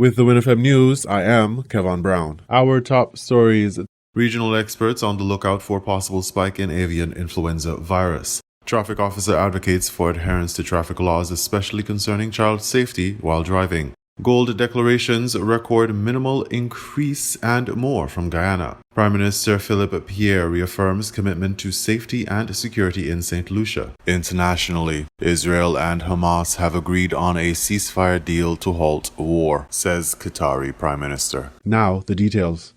With the WINN FM News, I am Kevin Brown. Our top stories. Regional experts on the lookout for possible spike in avian influenza virus. Traffic officer advocates for adherence to traffic laws, especially concerning child safety while driving. Gold declarations record minimal increase and more from Guyana. Prime Minister Philippe Pierre reaffirms commitment to safety and security in St. Lucia. Internationally, Israel and Hamas have agreed on a ceasefire deal to halt war, says Qatari Prime Minister. Now, the details.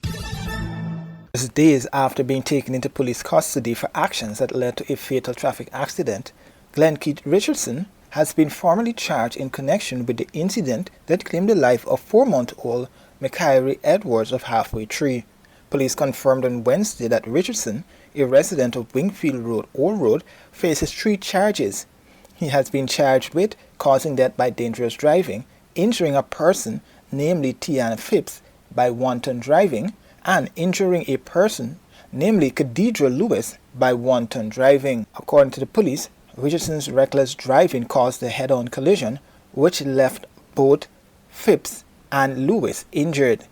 Just days after being taken into police custody for actions that led to a fatal traffic accident, Glenn Keith Richardson has been formally charged in connection with the incident that claimed the life of 4-month-old Mikhaili Edwards of Halfway Tree. Police confirmed on Wednesday that Richardson, a resident of Wingfield Road, Old Road, faces 3 charges. He has been charged with causing death by dangerous driving, injuring a person, namely Tiana Phipps, by wanton driving, and injuring a person, namely Khadidra Lewis, by wanton driving. According to the police, Richardson's reckless driving caused the head-on collision, which left both Phipps and Lewis injured.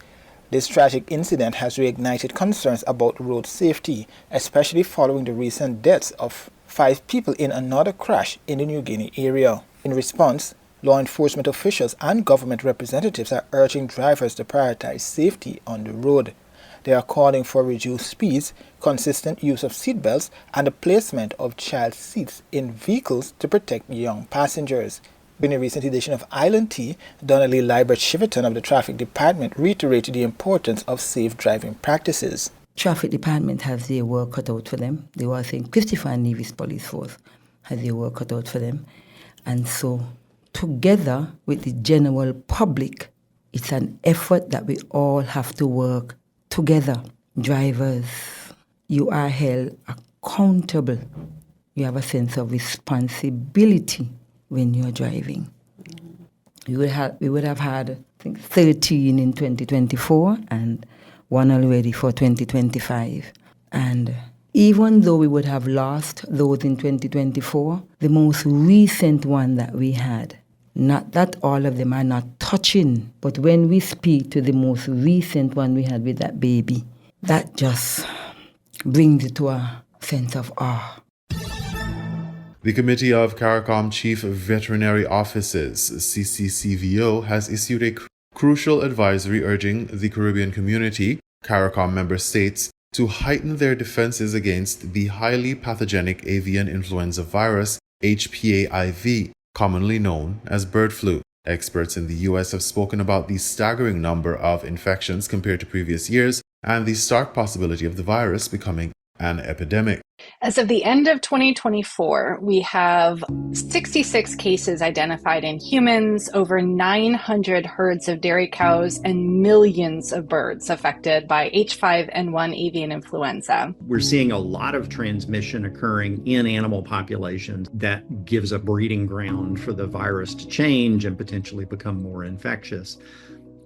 This tragic incident has reignited concerns about road safety, especially following the recent deaths of 5 people in another crash in the New Guinea area. In response, law enforcement officials and government representatives are urging drivers to prioritize safety on the road. They are calling for reduced speeds, consistent use of seatbelts, and the placement of child seats in vehicles to protect young passengers. In a recent edition of Island Tea, Donnelly Libert-Shiverton of the Traffic Department reiterated the importance of safe driving practices. Traffic Department has their work cut out for them. They were saying Christopher Nevis Police Force has their work cut out for them. And so, together with the general public, it's an effort that we all have to work together. Drivers, you are held accountable. You have a sense of responsibility when you're driving. We would have had, I think, 13 in 2024 and 1 already for 2025. And even though we would have lost those in 2024, the most recent one that we had, not that all of them are not touching, but when we speak to the most recent one we had with that baby, that just brings it to a sense of awe. The Committee of CARICOM Chief Veterinary Offices, CCCVO, has issued a crucial advisory urging the Caribbean community, CARICOM member states, to heighten their defenses against the highly pathogenic avian influenza virus, HPAIV, commonly known as bird flu. Experts in the U.S. have spoken about the staggering number of infections compared to previous years and the stark possibility of the virus becoming an epidemic. As of the end of 2024, we have 66 cases identified in humans, over 900 herds of dairy cows, and millions of birds affected by H5N1 avian influenza. We're seeing a lot of transmission occurring in animal populations that gives a breeding ground for the virus to change and potentially become more infectious.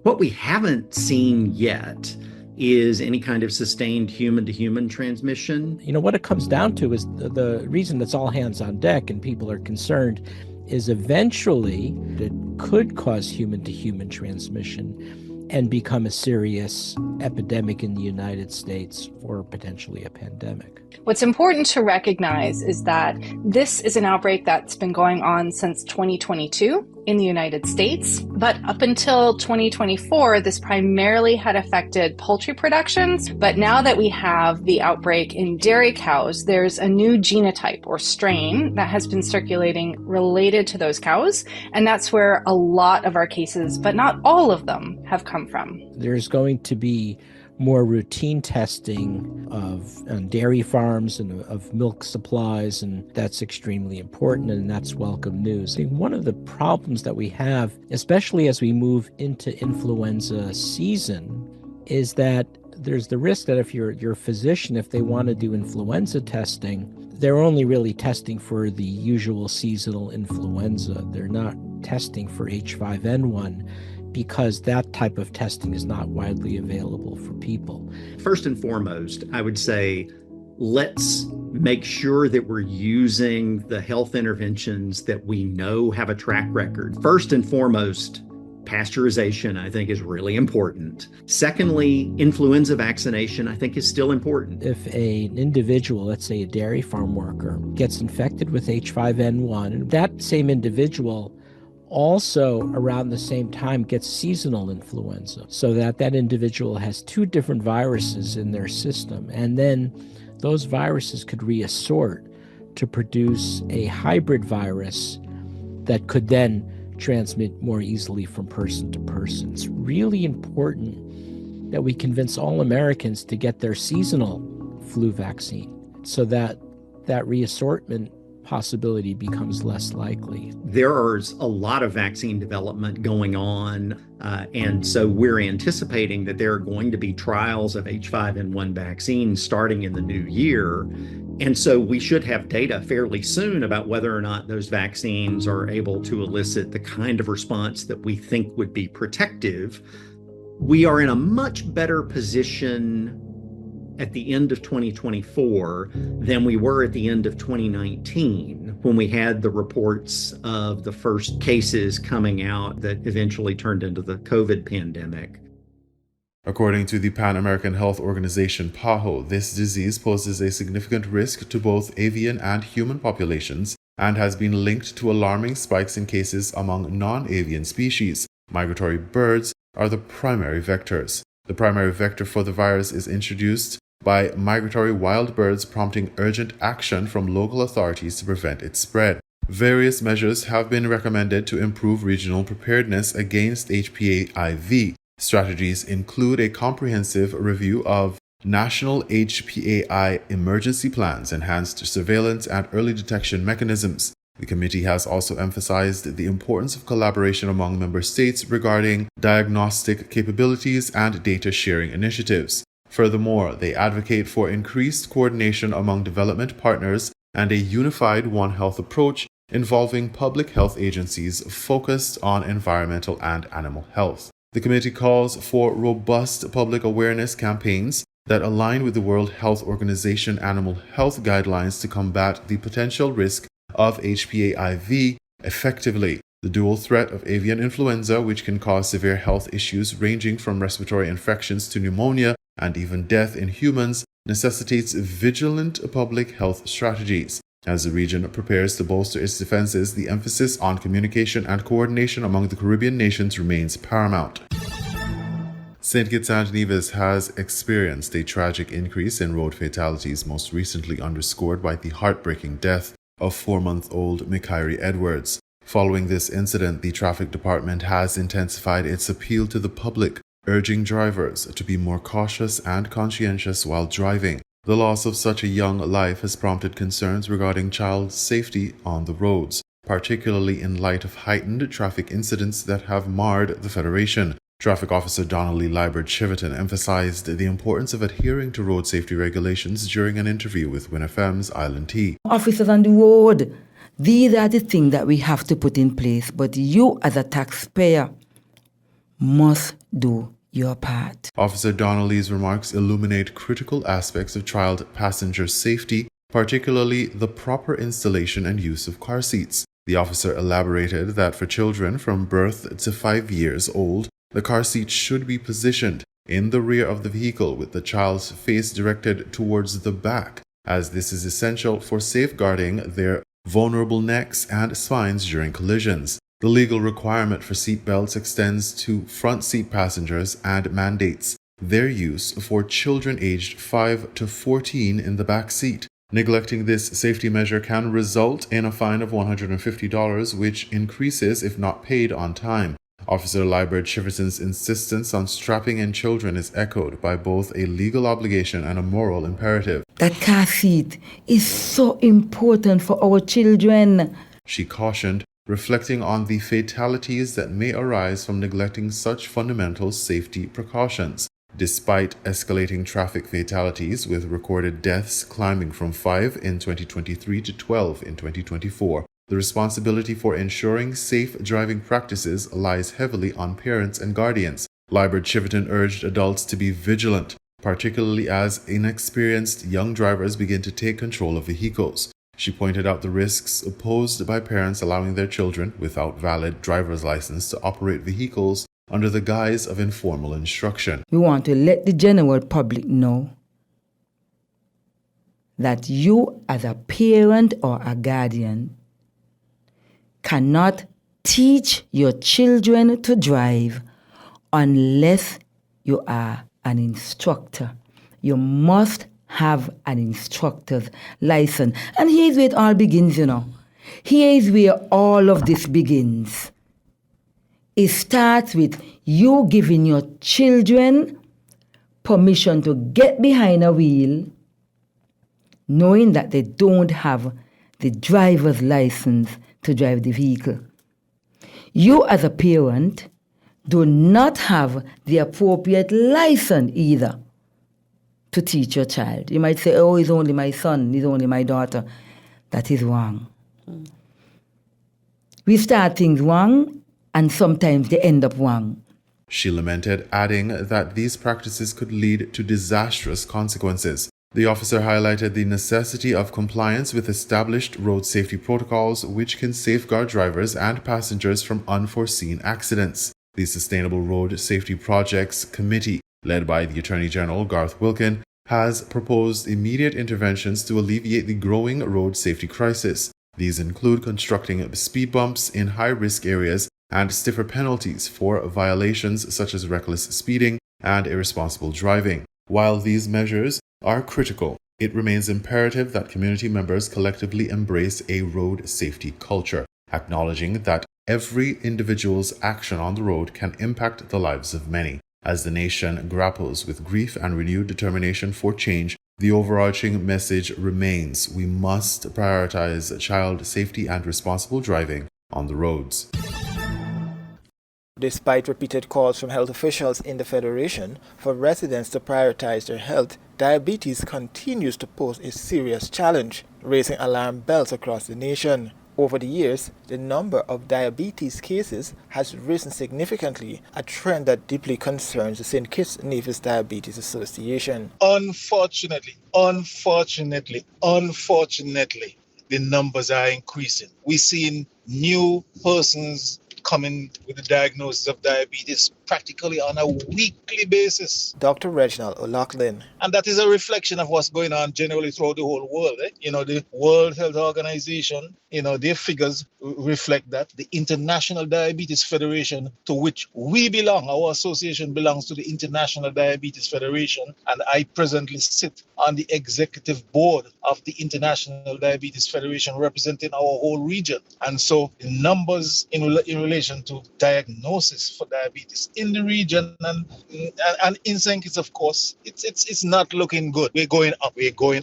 What we haven't seen yet is any kind of sustained human-to-human transmission. You know, what it comes down to is the reason it's all hands on deck and people are concerned is eventually it could cause human-to-human transmission and become a serious epidemic in the United States or potentially a pandemic. What's important to recognize is that this is an outbreak that's been going on since 2022 in the United States, but up until 2024, this primarily had affected poultry productions. But now that we have the outbreak in dairy cows, there's a new genotype or strain that has been circulating related to those cows, and that's where a lot of our cases, but not all of them, have come from. There's going to be more routine testing of dairy farms and of milk supplies, and that's extremely important, and that's welcome news. I think one of the problems that we have, especially as we move into influenza season, is that there's the risk that if you're a physician, if they want to do influenza testing, they're only really testing for the usual seasonal influenza. They're not testing for H5N1, because that type of testing is not widely available for people. First and foremost, I would say, let's make sure that we're using the health interventions that we know have a track record. First and foremost, Pasteurization, I think, is really important. Secondly, influenza vaccination, I think, is still important. If an individual, let's say a dairy farm worker, gets infected with H5N1, that same individual also around the same time gets seasonal influenza, so that individual has two different viruses in their system. And then those viruses could reassort to produce a hybrid virus that could then transmit more easily from person to person. It's really important that we convince all Americans to get their seasonal flu vaccine so that reassortment possibility becomes less likely. There's a lot of vaccine development going on, and so we're anticipating that there are going to be trials of H5N1 vaccines starting in the new year. And so we should have data fairly soon about whether or not those vaccines are able to elicit the kind of response that we think would be protective. We are in a much better position at the end of 2024 than we were at the end of 2019, when we had the reports of the first cases coming out that eventually turned into the COVID pandemic. According to the Pan American Health Organization, PAHO, this disease poses a significant risk to both avian and human populations and has been linked to alarming spikes in cases among non-avian species. Migratory birds are the primary vectors. The primary vector for the virus is introduced by migratory wild birds, prompting urgent action from local authorities to prevent its spread. Various measures have been recommended to improve regional preparedness against HPAIV. Strategies include a comprehensive review of national HPAI emergency plans, enhanced surveillance, and early detection mechanisms. The committee has also emphasized the importance of collaboration among member states regarding diagnostic capabilities and data sharing initiatives. Furthermore, they advocate for increased coordination among development partners and a unified One Health approach involving public health agencies focused on environmental and animal health. The committee calls for robust public awareness campaigns that align with the World Health Organization animal health guidelines to combat the potential risk of HPAIV effectively. The dual threat of avian influenza, which can cause severe health issues ranging from respiratory infections to pneumonia and even death in humans, necessitates vigilant public health strategies. As the region prepares to bolster its defenses, the emphasis on communication and coordination among the Caribbean nations remains paramount. St. Kitts and Nevis has experienced a tragic increase in road fatalities, most recently underscored by the heartbreaking death of 4-month-old Mikairi Edwards. Following this incident, the traffic department has intensified its appeal to the public, urging drivers to be more cautious and conscientious while driving. The loss of such a young life has prompted concerns regarding child safety on the roads, particularly in light of heightened traffic incidents that have marred the Federation. Traffic Officer Donnelly Liebert-Chiverton emphasized the importance of adhering to road safety regulations during an interview with WINN FM's Island T. Officers on the road, these are the things that we have to put in place, but you as a taxpayer must do your part. Officer Donnelly's remarks illuminate critical aspects of child passenger safety, particularly the proper installation and use of car seats. The officer elaborated that for children from birth to 5 years old, the car seat should be positioned in the rear of the vehicle with the child's face directed towards the back, as this is essential for safeguarding their vulnerable necks and spines during collisions. The legal requirement for seat belts extends to front seat passengers and mandates their use for children aged 5 to 14 in the back seat. Neglecting this safety measure can result in a fine of $150, which increases if not paid on time. Officer Liebert-Chiverton's insistence on strapping in children is echoed by both a legal obligation and a moral imperative. That car seat is so important for our children, she cautioned, reflecting on the fatalities that may arise from neglecting such fundamental safety precautions. Despite escalating traffic fatalities, with recorded deaths climbing from 5 in 2023 to 12 in 2024, the responsibility for ensuring safe driving practices lies heavily on parents and guardians. Liebert-Chiverton urged adults to be vigilant, particularly as inexperienced young drivers begin to take control of vehicles. She pointed out the risks posed by parents allowing their children without valid driver's license to operate vehicles under the guise of informal instruction. We want to let the general public know that you, as a parent or a guardian, cannot teach your children to drive unless you are an instructor. You must have an instructor's license. And here's where it all begins, you know. Here is where all of this begins. It starts with you giving your children permission to get behind a wheel, knowing that they don't have the driver's license to drive the vehicle. You as a parent do not have the appropriate license either to teach your child. You might say, oh, he's only my son, he's only my daughter. That is wrong. We start things wrong, and sometimes they end up wrong. She lamented, adding that these practices could lead to disastrous consequences. The officer highlighted the necessity of compliance with established road safety protocols, which can safeguard drivers and passengers from unforeseen accidents. The Sustainable Road Safety Projects Committee, led by the Attorney General Garth Wilkin, has proposed immediate interventions to alleviate the growing road safety crisis. These include constructing speed bumps in high-risk areas and stiffer penalties for violations such as reckless speeding and irresponsible driving. While these measures are critical, it remains imperative that community members collectively embrace a road safety culture, acknowledging that every individual's action on the road can impact the lives of many. As the nation grapples with grief and renewed determination for change, the overarching message remains: we must prioritize child safety and responsible driving on the roads. Despite repeated calls from health officials in the Federation for residents to prioritize their health, diabetes continues to pose a serious challenge, raising alarm bells across the nation. Over the years, the number of diabetes cases has risen significantly, a trend that deeply concerns the St. Kitts Nevis Diabetes Association. Unfortunately, the numbers are increasing. We're seeing new persons coming with the diagnosis of diabetes practically on a weekly basis. Dr. Reginald O'Loughlin. And that is a reflection of what's going on generally throughout the whole world. The World Health Organization, their figures reflect that. The International Diabetes Federation, to which we belong, our association belongs to the International Diabetes Federation, and I presently sit on the executive board of the International Diabetes Federation representing our whole region. And so the numbers in relation to diagnosis for diabetes in the region and in St. Kitts, of course, it's not looking good. We're going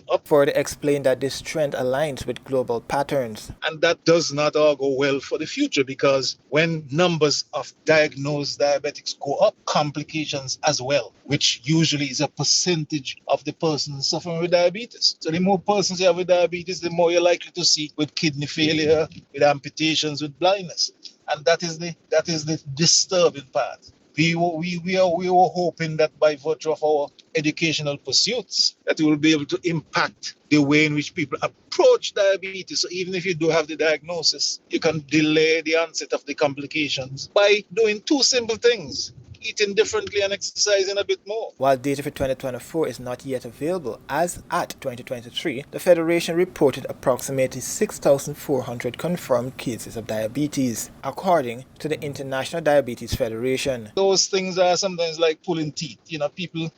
up. Further explained that this trend aligns with global patterns. And that does not all go well for the future, because when numbers of diagnosed diabetics go up, complications as well, which usually is a percentage of the persons suffering with diabetes. So the more persons you have with diabetes, the more you're likely to see with kidney failure, with amputations, with blindness. And that is the disturbing part. We were hoping that by virtue of our educational pursuits, that we will be able to impact the way in which people approach diabetes. So even if you do have the diagnosis, you can delay the onset of the complications by doing two simple things: eating differently and exercising a bit more. While data for 2024 is not yet available, as at 2023, the Federation reported approximately 6,400 confirmed cases of diabetes, according to the International Diabetes Federation. Those things are sometimes like pulling teeth.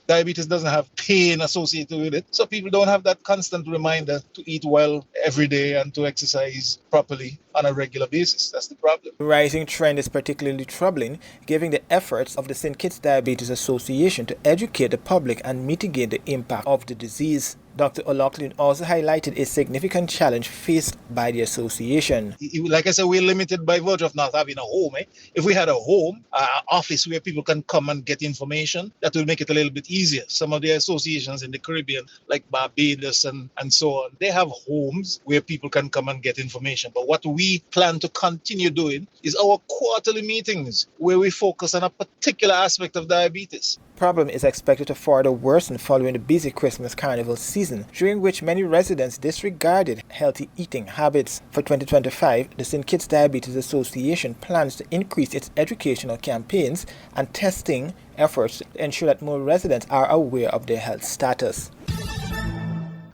Diabetes doesn't have pain associated with it, so people don't have that constant reminder to eat well every day and to exercise properly on a regular basis. That's the problem. The rising trend is particularly troubling, given the efforts of the St. Kitts Diabetes Association to educate the public and mitigate the impact of the disease. Dr. O'Loughlin also highlighted a significant challenge faced by the association. Like I said, we're limited by virtue of not having a home. If we had a home, an office where people can come and get information, that would make it a little bit easier. Some of the associations in the Caribbean, like Barbados and so on, they have homes where people can come and get information. But what we plan to continue doing is our quarterly meetings, where we focus on a particular aspect of diabetes. problem is expected to further worsen following the busy Christmas carnival season, during which many residents disregarded healthy eating habits. For 2025, the St. Kitts Diabetes Association plans to increase its educational campaigns and testing efforts to ensure that more residents are aware of their health status.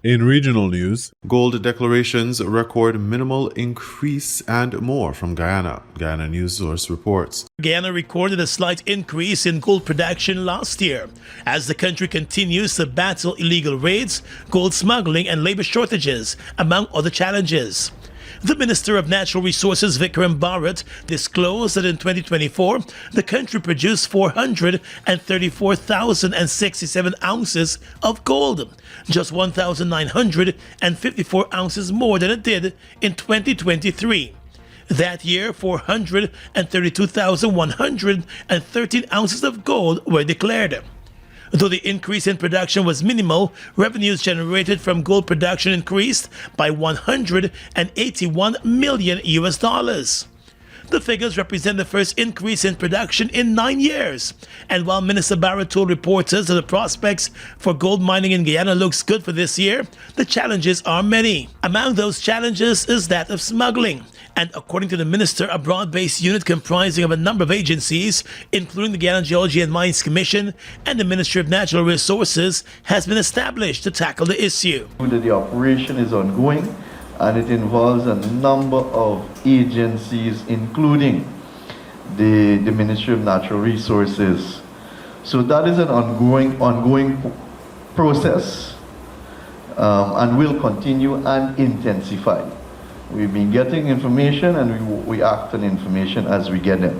In regional news, gold declarations record minimal increase and more from Guyana. Guyana News Source reports. Guyana recorded a slight increase in gold production last year as the country continues to battle illegal raids, gold smuggling, and labor shortages, among other challenges. The Minister of Natural Resources, Vikram Bharat, disclosed that in 2024, the country produced 434,067 ounces of gold, just 1,954 ounces more than it did in 2023. That year, 432,113 ounces of gold were declared. Though the increase in production was minimal, revenues generated from gold production increased by $181 million. The figures represent the first increase in production in 9 years. And while Minister Barrett told reporters that the prospects for gold mining in Guyana looks good for this year, the challenges are many. Among those challenges is that of smuggling. And according to the minister, a broad-based unit comprising of a number of agencies, including the Guyana Geology and Mines Commission and the Ministry of Natural Resources, has been established to tackle the issue. The operation is ongoing, and it involves a number of agencies, including the Ministry of Natural Resources. So that is an ongoing process, and will continue and intensify. We've been getting information, and we act on information as we get them.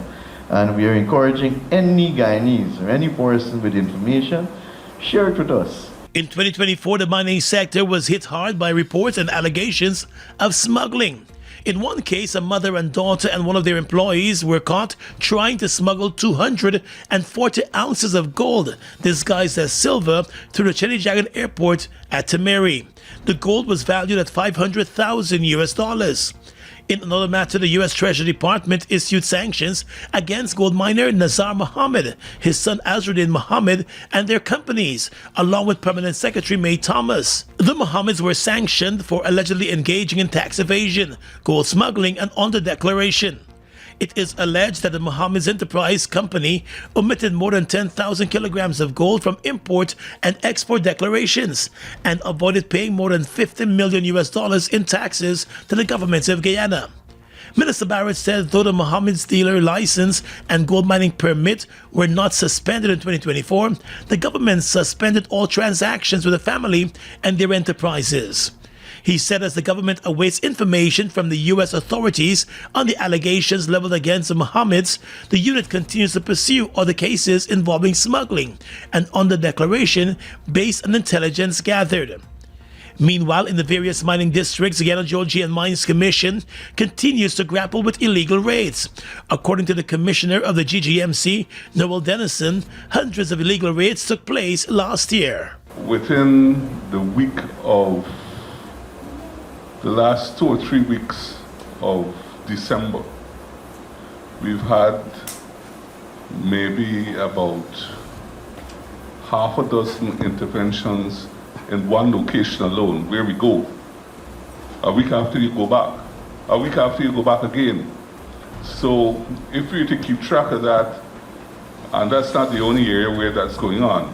And we are encouraging any Guyanese or any person with information, share it with us. In 2024, the mining sector was hit hard by reports and allegations of smuggling. In one case, a mother and daughter and one of their employees were caught trying to smuggle 240 ounces of gold disguised as silver through the Chenijagan airport at Temeri. The gold was valued at $500,000. In another matter, the U.S. Treasury Department issued sanctions against gold miner Nazar Mohammed, his son Azruddin Mohammed, and their companies, along with Permanent Secretary May Thomas. The Mohammeds were sanctioned for allegedly engaging in tax evasion, gold smuggling, and under-declaration. It is alleged that the Mohammeds Enterprise Company omitted more than 10,000 kilograms of gold from import and export declarations and avoided paying more than $50 million in taxes to the government of Guyana. Minister Barrett said though the Mohammeds dealer license and gold mining permit were not suspended in 2024, the government suspended all transactions with the family and their enterprises. He said as the government awaits information from the U.S. authorities on the allegations leveled against the Mohammeds, the unit continues to pursue other cases involving smuggling and under-declaration based on intelligence gathered. Meanwhile, in the various mining districts, the Guyana Geology and Mines Commission continues to grapple with illegal raids. According to the commissioner of the GGMC, Noel Dennison, hundreds of illegal raids took place last year. Within the week of the last 2 or 3 weeks of December, we've had maybe about half a dozen interventions in one location alone, where we go. A week after you go back. A week after you go back again. So if we were to keep track of that, and that's not the only area where that's going on,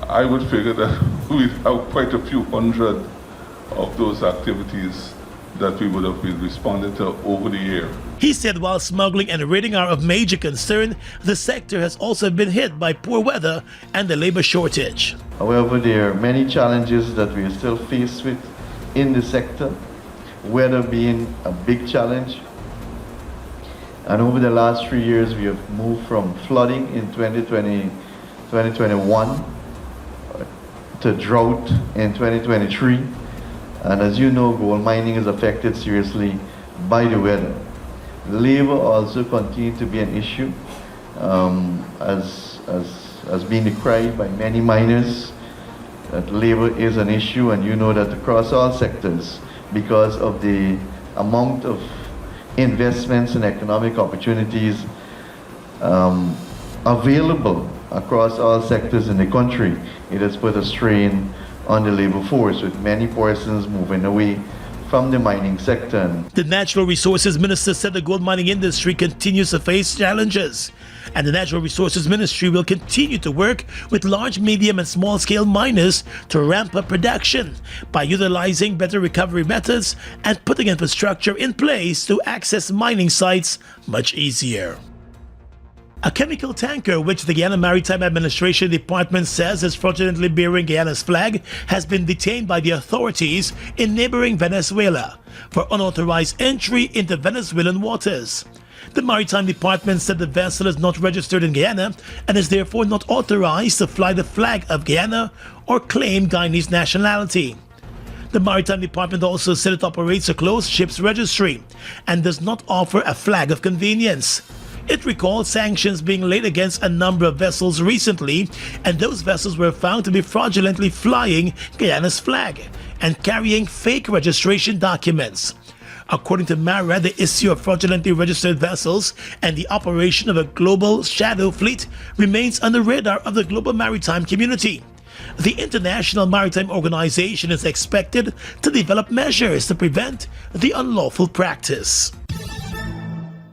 I would figure that we have quite a few hundred of those activities that we would have been responding to over the year. He said while smuggling and raiding are of major concern, the sector has also been hit by poor weather and the labor shortage. However, there are many challenges that we are still faced with in the sector, weather being a big challenge. And over the last 3 years, we have moved from flooding in 2021 to drought in 2023. And as you know, gold mining is affected seriously by the weather. Labor also continues to be an issue, as being decried by many miners. That labor is an issue, and you know that across all sectors, because of the amount of investments and economic opportunities available across all sectors in the country. It has put a strain on the labor force, with many persons moving away from the mining sector. The Natural Resources Minister said the gold mining industry continues to face challenges, and the Natural Resources Ministry will continue to work with large, medium, and small-scale miners to ramp up production by utilizing better recovery methods and putting infrastructure in place to access mining sites much easier. A chemical tanker, which the Guyana Maritime Administration Department says is fraudulently bearing Guyana's flag, has been detained by the authorities in neighboring Venezuela for unauthorized entry into Venezuelan waters. The Maritime Department said the vessel is not registered in Guyana and is therefore not authorized to fly the flag of Guyana or claim Guyanese nationality. The Maritime Department also said it operates a closed ships registry and does not offer a flag of convenience. It recalled sanctions being laid against a number of vessels recently, and those vessels were found to be fraudulently flying Guyana's flag and carrying fake registration documents. According to MARA, the issue of fraudulently registered vessels and the operation of a global shadow fleet remains on the radar of the global maritime community. The International Maritime Organization is expected to develop measures to prevent the unlawful practice.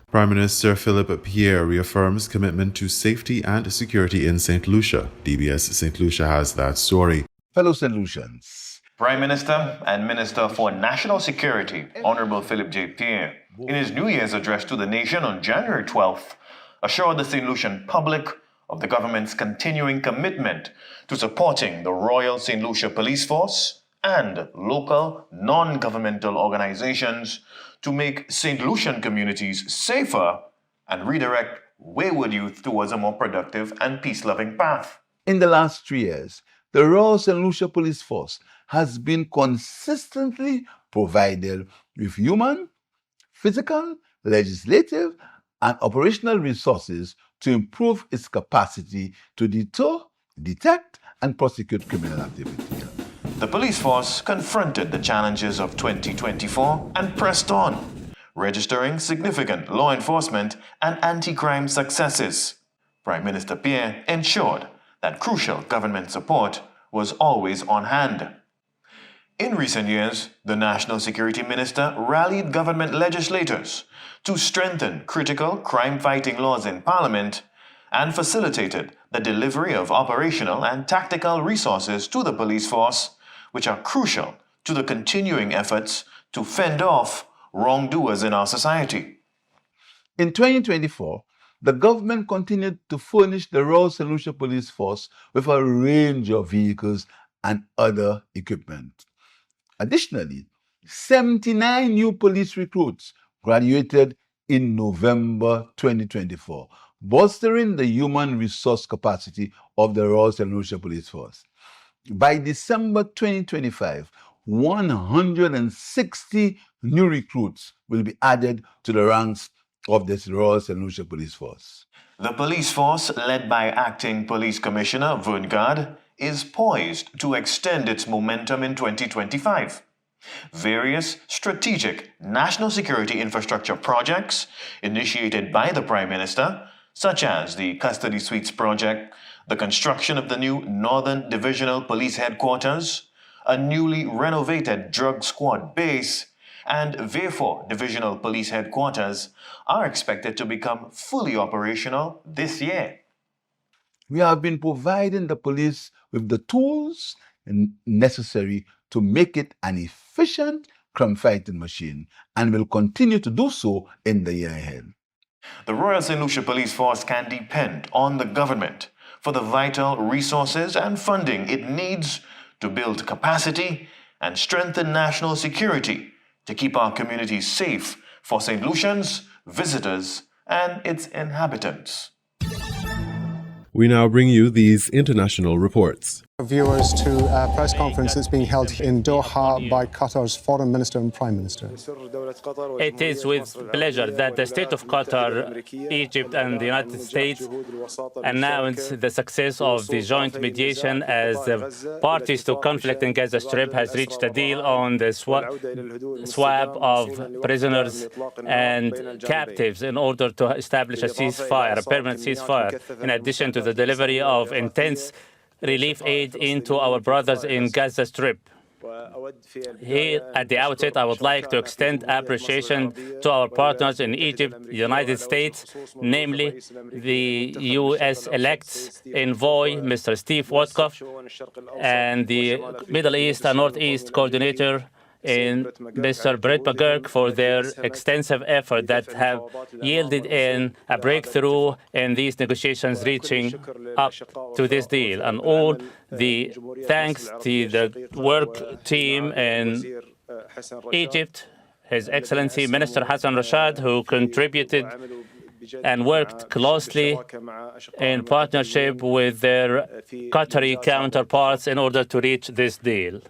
Prime Minister Philip Pierre reaffirms commitment to safety and security in St. Lucia. DBS St. Lucia has that story. Fellow St. Lucians, Prime Minister and Minister for National Security, Honorable Philip J. Pierre, in his New Year's address to the nation on January 12th, assured the St. Lucian public of the government's continuing commitment to supporting the Royal St. Lucia Police Force and local non-governmental organizations to make St. Lucian communities safer and redirect wayward youth towards a more productive and peace-loving path. in the last 3 years, the Royal St. Lucia Police Force has been consistently provided with human, physical, legislative, and operational resources to improve its capacity to deter, detect, and prosecute criminal activity. The police force confronted the challenges of 2024 and pressed on, registering significant law enforcement and anti-crime successes. Prime Minister Pierre ensured that crucial government support was always on hand. In recent years, the National Security Minister rallied government legislators to strengthen critical crime-fighting laws in Parliament and facilitated the delivery of operational and tactical resources to the police force, which are crucial to the continuing efforts to fend off wrongdoers in our society. In 2024, the government continued to furnish the Royal St. Lucia Police Force with a range of vehicles and other equipment. Additionally, 79 new police recruits graduated in November 2024, bolstering the human resource capacity of the Royal St. Lucia Police Force. By December 2025, 160 new recruits will be added to the ranks of this Royal St. Lucia Police Force. The police force, led by Acting Police Commissioner WINN, is poised to extend its momentum in 2025. Various strategic national security infrastructure projects initiated by the Prime Minister, such as the Custody Suites project, the construction of the new Northern Divisional Police Headquarters, a newly renovated drug squad base, and V4 Divisional Police Headquarters are expected to become fully operational this year. We have been providing the police with the tools necessary to make it an efficient crime-fighting machine and will continue to do so in the year ahead. The Royal St. Lucia Police Force can depend on the government for the vital resources and funding it needs to build capacity and strengthen national security to keep our communities safe for St. Lucians, visitors, and its inhabitants. We now bring you these international reports. Viewers to a press conference that's being held in Doha by Qatar's Foreign Minister and Prime Minister. It is with pleasure that the state of Qatar, Egypt, and the United States announce the success of the joint mediation as the parties to conflict in Gaza Strip has reached a deal on the swap of prisoners and captives in order to establish a ceasefire, a permanent ceasefire. In addition to the delivery of intense relief aid into our brothers in Gaza Strip. Here, at the outset, I would like to extend appreciation to our partners in Egypt, the United States, namely the U.S.-elect's envoy, Mr. Steve Witkoff, and the Middle East and Northeast coordinator, in Mr. Brett McGurk, for their extensive effort that have yielded in a breakthrough in these negotiations reaching up to this deal. And all the thanks to the work team in Egypt, His Excellency Minister Hassan Rashad, who contributed and worked closely in partnership with their Qatari counterparts in order to reach this deal.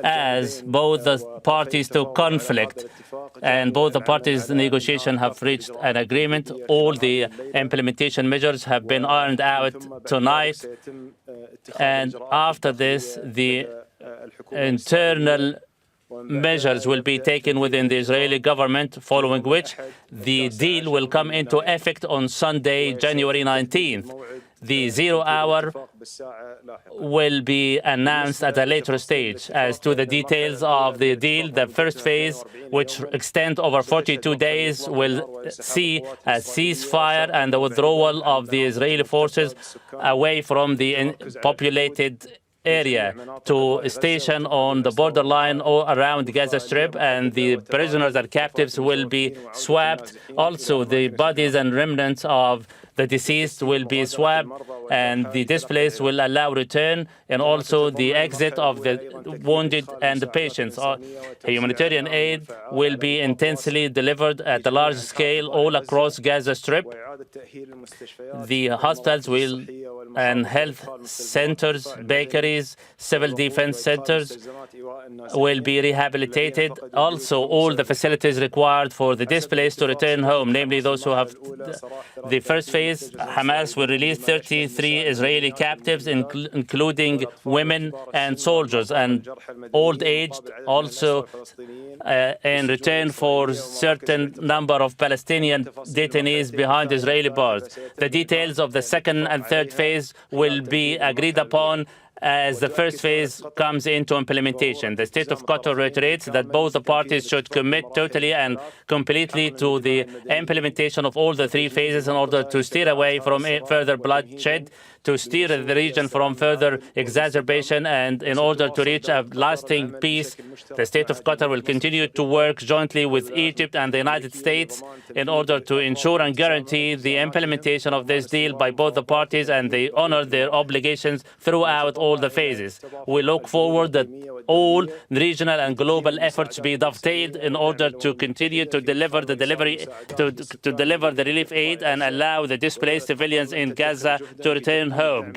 As both the parties to conflict and both the parties to negotiation have reached an agreement, all the implementation measures have been ironed out tonight, and after this, the internal measures will be taken within the Israeli government, following which the deal will come into effect on Sunday, January 19th. The 0 hour will be announced at a later stage. As to the details of the deal, the first phase, which extends over 42 days, will see a ceasefire and the withdrawal of the Israeli forces away from the populated area to a station on the borderline or around Gaza Strip, and the prisoners and captives will be swapped. Also, the bodies and remnants of the deceased will be swapped, and the displaced will allow return, and also the exit of the wounded and the patients. Humanitarian aid will be intensely delivered at a large scale all across Gaza Strip. The hospitals and health centers, bakeries, civil defense centers will be rehabilitated. Also, all the facilities required for the displaced to return home, namely those who have the first phase, Hamas will release 33 Israeli captives, including women and soldiers and old-aged, also in return for certain number of Palestinian detainees behind Israeli bars. The details of the second and third phase will be agreed upon as the first phase comes into implementation. The State of Qatar reiterates that both the parties should commit totally and completely to the implementation of all the three phases in order to steer away from further bloodshed, to steer the region from further exacerbation, and in order to reach a lasting peace. The State of Qatar will continue to work jointly with Egypt and the United States in order to ensure and guarantee the implementation of this deal by both the parties, and they honor their obligations throughout all the phases. We look forward that all regional and global efforts be dovetailed in order to continue to deliver the deliver the relief aid and allow the displaced civilians in Gaza to return home.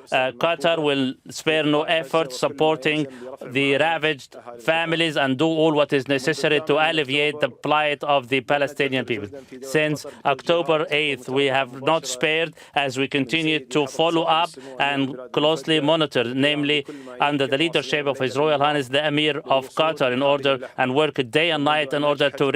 Qatar will spare no effort supporting the ravaged families and do all what is necessary to alleviate the plight of the Palestinian people. Since October 8th, we have not spared as we continue to follow up and closely monitor, namely under the leadership of His Royal Highness the Emir of Qatar, in order and work day and night in order to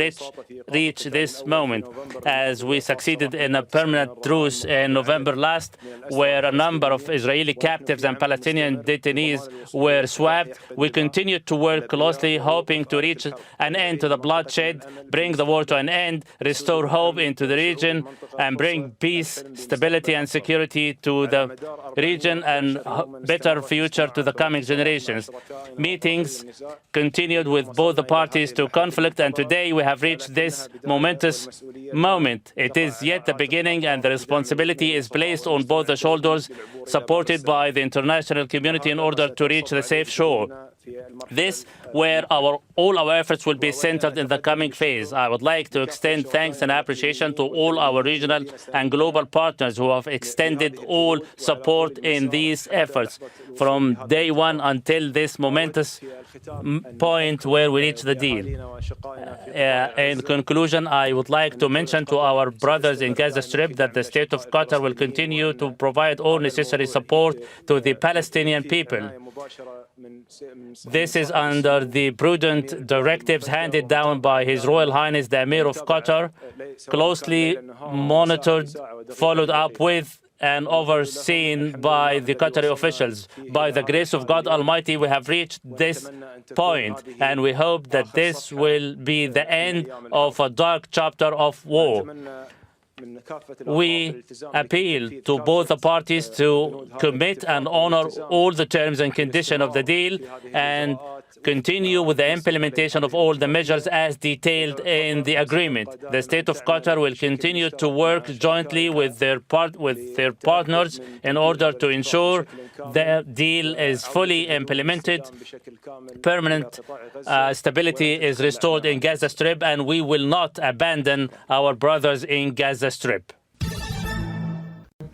reach this moment. As we succeeded in a permanent truce in November last, where a number of Israeli captives and Palestinian detainees were swapped, we continue to work closely, hoping to reach an end to the bloodshed, bring the war to an end, restore hope into the region, and bring peace, stability, and security to the region, and better future to the coming generations. Meetings continued with both the parties to conflict, and today we have reached this momentous moment. It is yet the beginning, and the responsibility is placed on both the shoulders, supported by the international community, in order to reach the safe shore. This where all our efforts will be centered in the coming phase. I would like to extend thanks and appreciation to all our regional and global partners who have extended all support in these efforts from day one until this momentous point where we reach the deal. In conclusion, I would like to mention to our brothers in Gaza Strip that the State of Qatar will continue to provide all necessary support to the Palestinian people. This is under the prudent directives handed down by His Royal Highness the Emir of Qatar, closely monitored, followed up with, and overseen by the Qatari officials. By the grace of God Almighty, we have reached this point, and we hope that this will be the end of a dark chapter of war. We appeal to both the parties to commit and honor all the terms and conditions of the deal and continue with the implementation of all the measures as detailed in the agreement. The State of Qatar will continue to work jointly with their partners in order to ensure the deal is fully implemented, permanent stability is restored in Gaza Strip, and we will not abandon our brothers in Gaza Strip.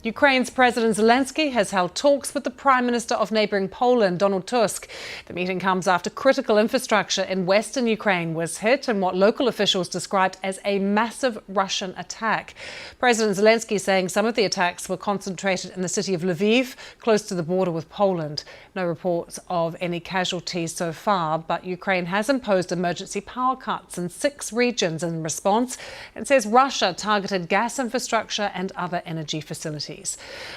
Ukraine's President Zelensky has held talks with the Prime Minister of neighbouring Poland, Donald Tusk. The meeting comes after critical infrastructure in western Ukraine was hit in what local officials described as a massive Russian attack. President Zelensky saying some of the attacks were concentrated in the city of Lviv, close to the border with Poland. No reports of any casualties so far, but Ukraine has imposed emergency power cuts in 6 regions in response and says Russia targeted gas infrastructure and other energy facilities.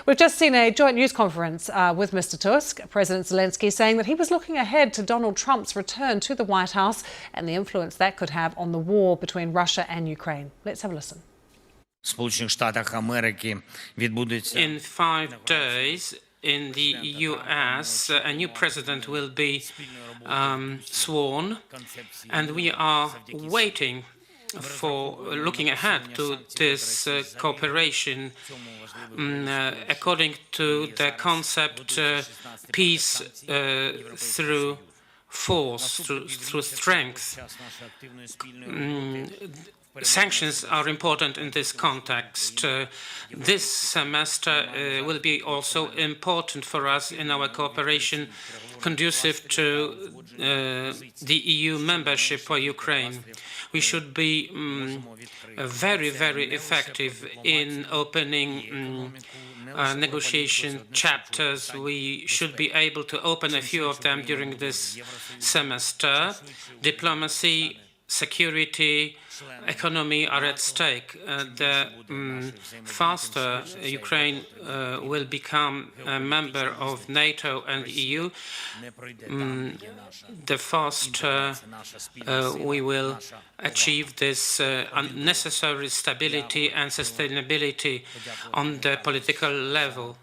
We've just seen a joint news conference with Mr. Tusk. President Zelensky saying that he was looking ahead to Donald Trump's return to the White House and the influence that could have on the war between Russia and Ukraine. Let's have a listen. In 5 days, in the US, a new president will be sworn, and we are waiting for looking ahead to this cooperation according to the concept peace through force, through strength. Sanctions are important in this context. This semester will be also important for us in our cooperation conducive to the EU membership for Ukraine. We should be very, very effective in opening negotiation chapters. We should be able to open a few of them during this semester. Diplomacy, security, economy are at stake. The faster Ukraine will become a member of NATO and EU, the faster we will achieve this necessary stability and sustainability on the political level.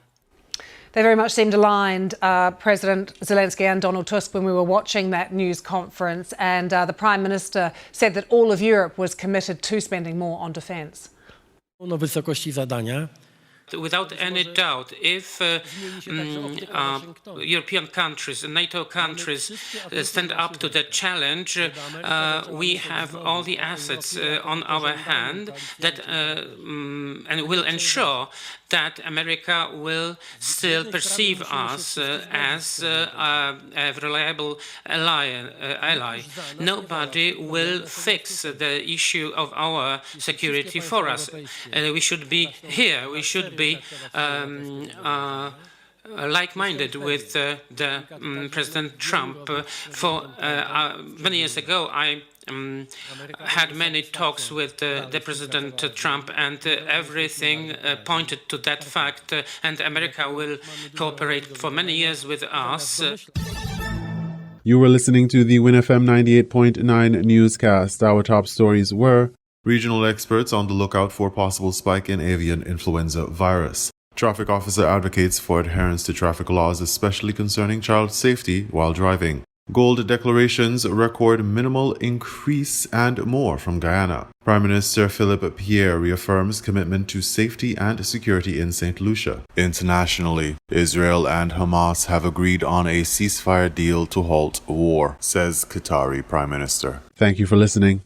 They very much seemed aligned, President Zelensky and Donald Tusk, when we were watching that news conference. And the Prime Minister said that all of Europe was committed to spending more on defence. Without any doubt, if European countries and NATO countries stand up to the challenge, we have all the assets on our hand that and will ensure that America will still perceive us as a reliable ally. Nobody will fix the issue of our security for us. We should be here. We should be like-minded with President Trump. For many years ago, I had many talks with the President Trump, and everything pointed to that fact, and America will cooperate for many years with us. You were listening to the WINN FM 98.9 newscast. Our top stories were: regional experts on the lookout for possible spike in avian influenza virus. Traffic officer advocates for adherence to traffic laws, especially concerning child safety while driving. Gold declarations record minimal increase, and more from Guyana. Prime Minister Philippe Pierre reaffirms commitment to safety and security in St. Lucia. Internationally, Israel and Hamas have agreed on a ceasefire deal to halt war, says Qatari Prime Minister. Thank you for listening.